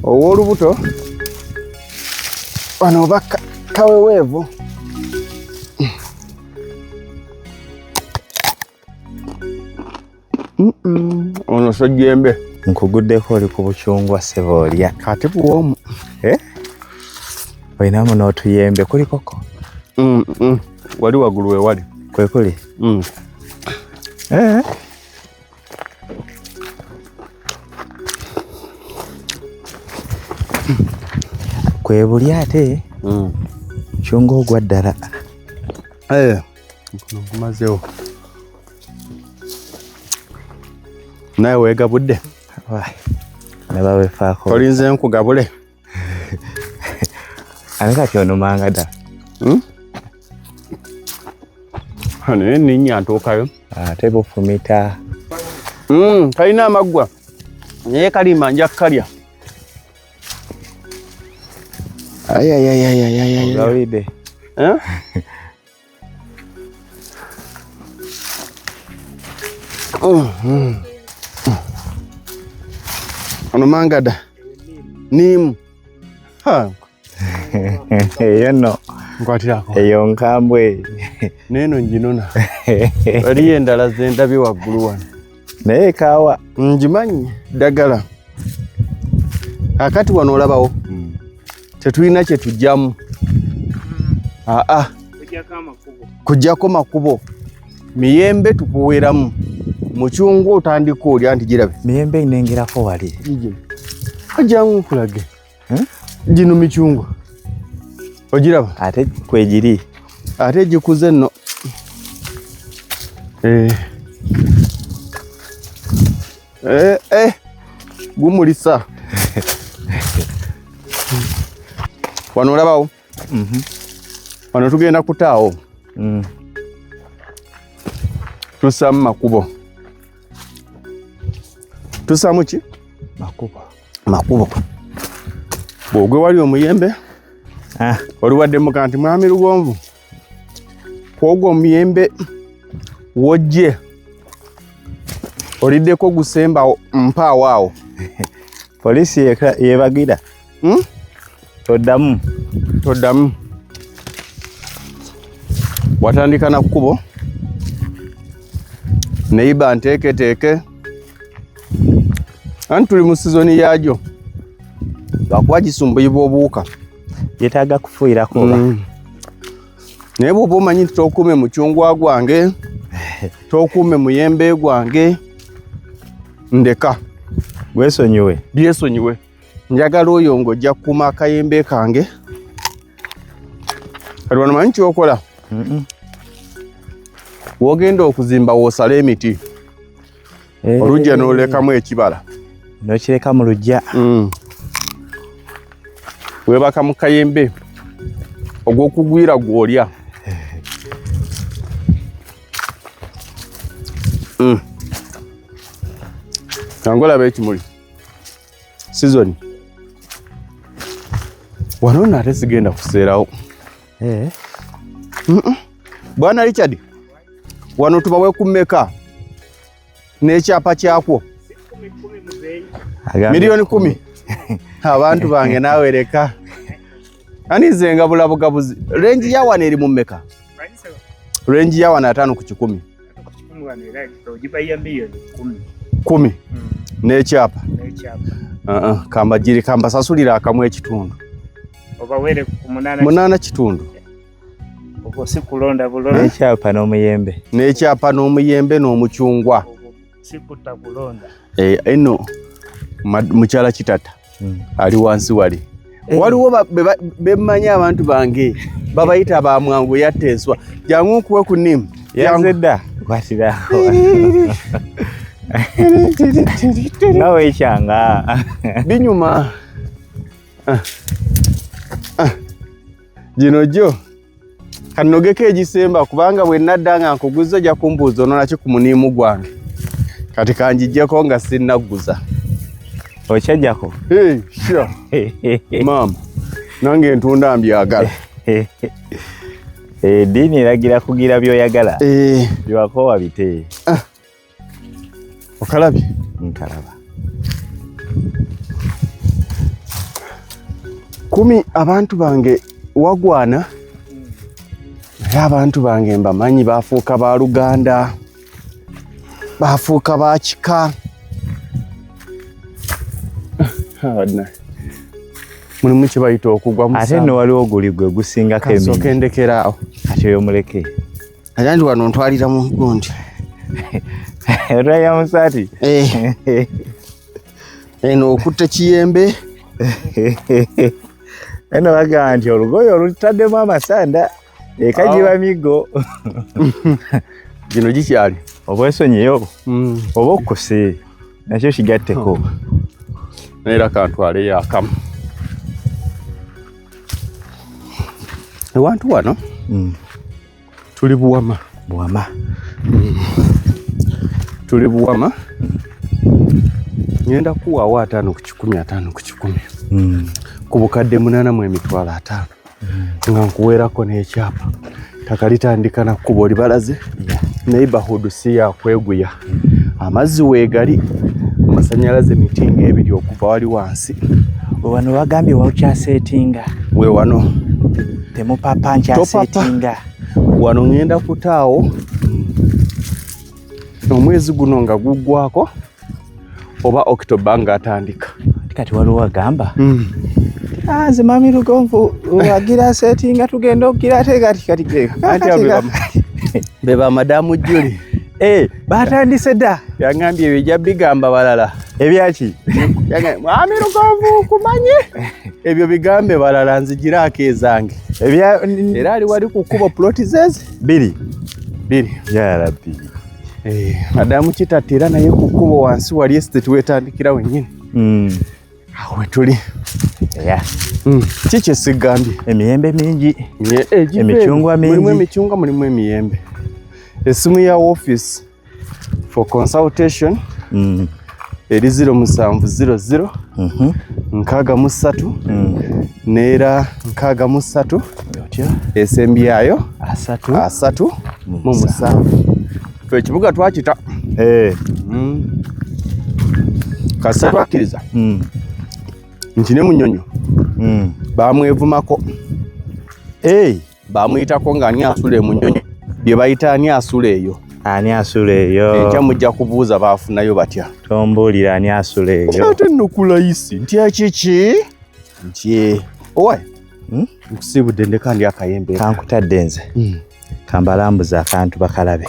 ow'olubuto wano baka kaweweevu. Ono sojjembe nkuguddeko oli ku bucungwa ssebo olya kati buwoomu. olinamu n'otuyembe kuli koko? Wali waggulu we wali kwe kuli? kwe buli ate mucungwa ogwa ddala. Nkumazeewo naye weegabudde? Neba wefaako. Olinze nkugabule? Ate kati onumanga dda. Naye nninnya ntuukayo. Ate bufumita. Kalina amaggwa naye kalima nja kukalya. Ogawidde? Ono mangada nimu eyo nno nkwatirako eyo nkambwe neeno nginona waliyo endala zendabye waggulu wano naye kaawa ngimanyi ddagala. Akati wano olabawo tetulina kye tujjamu. Kujjako makubo. Miyembe tukuweramu, mucungwa otandika olya nti girabe. Miyembe inengerako wali. Ojjangu nkulage. Gino micungwa ogiraba? Ate kwegiri. Ate gikuze nno. Gumulisa. Wano olabawo? Wano tugenda kutaawo. Tusaamu makubo. Tusaamu ki? Makubo. Bw'ogwe wali omuyembe oliwadde muka nti mwami Lugonvu kwogwo omuyembe wojje oliddeko gusemba mpaawo awo. Polisi yebagira. Toddamu. Watandika na kkubo neiba nteeketeeke anti tuli mu sizoni yaagyo lwakuba gisumbuyibwa obuwuka yetaaga kufuuyirako oba. Naye bw'oba omanyi nti tookuume mucungwa gwange tookuume muyembe gwange ndeka gwesonyiwe. Byesonyiwe. Njagala oyo ng'ojja kukuuma akayembe kange. Kati wano manyi kyokola? Wogenda okuzimba woosala emiti olujja n'olekamu ekibala n'okireka mu lujja. Weebaka mu kayembe ogw'okugwira gw'olya. Nange olaba ekimuli sizoni wano nno ate sigenda kuseerawo. Bwana Richard wano tubawe ku mmeka n'ekyapa kyakwo? Miliyoni 10. Abantu bange naawe leka anizenga bulabugabuzi. Renji ya wano eri mu mmeka? Renji ya wano 5 ku 10. Kumi n'ekyapa kamba sasulira akamu ekitundu oba were ku 8 kitundu obo si kulonda bulonda. N'ekyapa n'omuyembe n'omucungwa sikuta kulonda. Eno mukyala kitata ali wansi wali waliwo bemmanyi abantu bange babayita bamwangu yattenswa jangu nkuwe ku nnimu yazedda kwatiraho nawe ekyanga binyuma. Gino gyo kanogeko egisemba kubanga bwe nadda nga nkuguza ojja kumbuuza ononaki ku muniimu gwange kati kanjijjeko nga sinnagguza. Okyajjako? Sure. Maama nange ntunda mbyagala. Eddiini eragira kugira by'oyagala byewakoowa bite. Okalabye? Nkalaba. 10 abantu bange wagwana naye abantu bange mbamanyi bafuuka ba Luganda bafuuka ba Kika mulimu kye bayita okugwa mu ate nno waliwo guli gwe gusingako emingi kasooka endekeraawo ate oyo muleke ate ndi wano ntwalira mu gundi olwaya musaati eno okutte kiyembe eno bagamba nti olugoye olutaddemu amasanda eka giba miggo gino gikyali obwesonyiyo oba okkuse nakyo kigatteko era kantwaleyo akamu ewantu wano tuli Buwama tuli Buwama ngenda kuwaawo 5 ku 10 5 ku 10 ku bukadde 8 mu emitwalo 5 nga nkuweerako n'ekyapa ttaka litandika na kkubo libalaze neighborhood si yakweguya amazzi weegali amasannyalaze mitinga ebiri okuva wali wansi wano wagambye wawukyaseetinga we wano temupapa nkyaseetinga wano ngenda kutaawo omwezi guno nga guggwako oba October nga atandika kati waliwo wagamba nze mami Lugonvu wagira seetinga tugenda okugira ate kati beba madamu Juli batandise dda yaŋŋambye ebyo bigamba balala ebyaki mwami Lugonvu kumanyi ebyo bigambe balala nzigiraako ezange era ali wali ku kkubo ploti zeze 2 ya rabbi madamu Kitatta era naye ku kkubo wansi wali estate wetandikira wennyini awo wetuli kiki esigambye emiyembe mingi emicungwa mingi mulimu emicungwa mulimu emiyembe esimu ya office for consultation eri 0700 63 neera 63 esembyayo 37 fe ekibuga twakita kasa twakkiriza nti ne Munyonyo bamwevumako bamuyitako nga ani asula Munyonyo bye bayita ani asula eyo ani asula eyo enkya mujja kubuuza baafunayo batya tombuulira ani asula eyo ate nno kulayisi nti ekiki nti owaye nkusiibudde ndeka ndi akayembe kankutadde nze kambalambuza akantu bakalabe